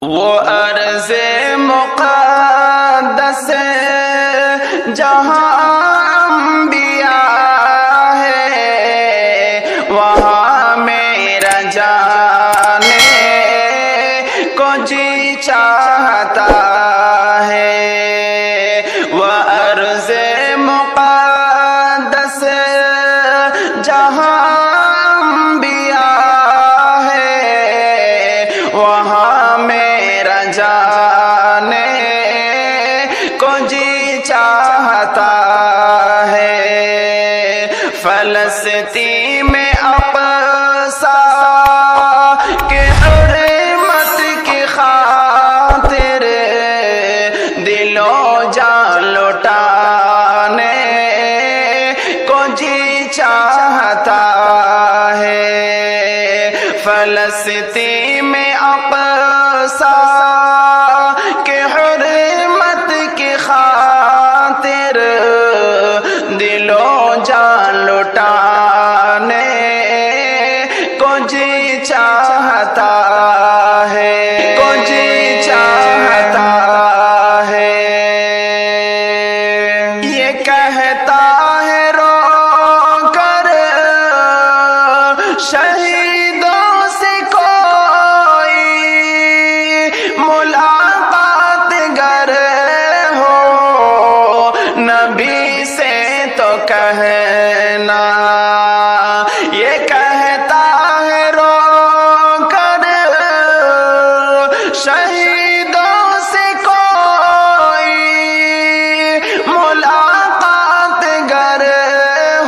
وہ ارض مقدس جہاں انبیاء ہے، وہاں میرا جانے کو جی چاہتا ہے۔ وہ ارض مقدس جہاں انبیاء ہے، وہاں میرا جانے کو جی چاہتا ہے۔ فلسطین میں اقصیٰ کے حرمت کی خاطر دل و جان لٹانے کو جی چاہتا ہے۔ فلسطین میں اقصیٰ کے حرمت کی خاطر دل و جان لٹانے کو جی چاہتا ہے، کو جی چاہتا ہے۔ یہ کہتا ہے رو کر شہیدوں سے کوئی ملاقات گر ہو، نبی سے تو کہنا۔ یہ کہتا ہے رو کر شہیدوں سے کوئی ملاقات گر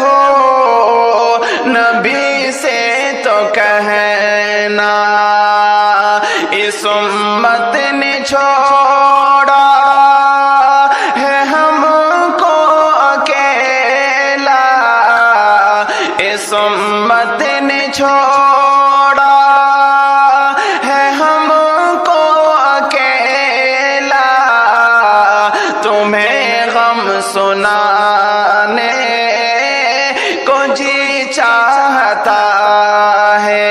ہو، نبی سے تو کہنا۔ اس امت نے چھوڑا ہے ہم کو اکیلا، اس امت نے چھوڑا ہے ہم کو اکیلا، تمہیں غم سنانے کو جی چاہتا ہے۔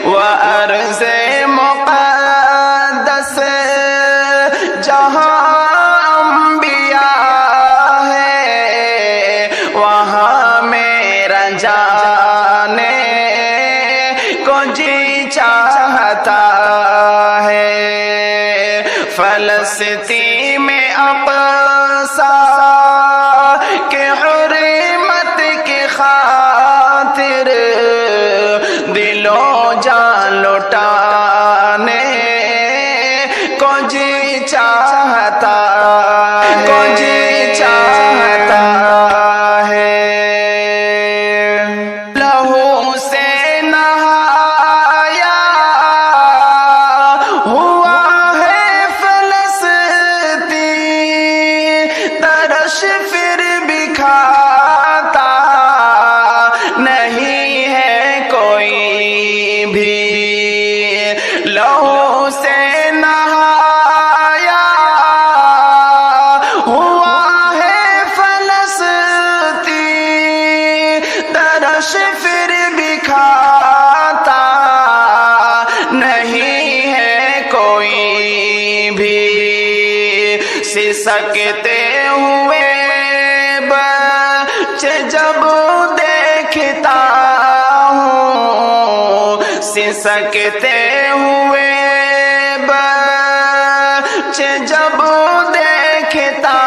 وہ ارض مقدس جہاں انبیاء ہے، وہاں میرا جانے کو جی چاہتا ہے۔ فلسطین میں اقصیٰ کے حرمت کی خاطر دل و جان لٹانے کو جی چاہتا ہے، کو جی چاہتا ہے۔ لہو سے نہایا ہوا ہے فلسطین، ترش پھر بھی کھاتا نہیں ہے کوئی بھی۔ لہو سے نہایا ہوا ہے فلسطین، ترش پھر بھی کھاتا نہیں ہے کوئی بھی۔ سسکتے ہوئے بچے جب دیکھتا ہوں، سسکتے ہوئے بچے جب دیکھتا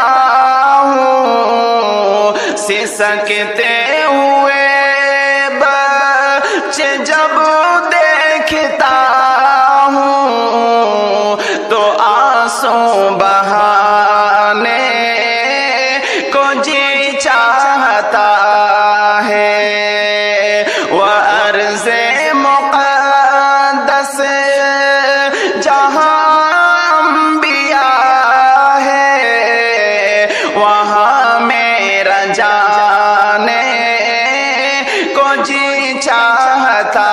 ہوں، سسکتے ہوئے بچے جب دیکھتا ہوں، تو آنسو بہانے کو جی چاہتا ہے۔ وہ ارض مقدس جہاں انبیاء ہے، وہاں میرا جانے کو جی چاہتا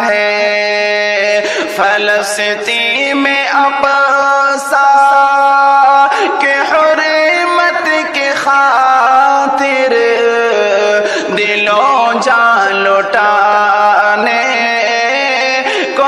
ہے۔ فلسطین میں اقصیٰ کے حرمت کی خاطر دل و جان لٹانے کو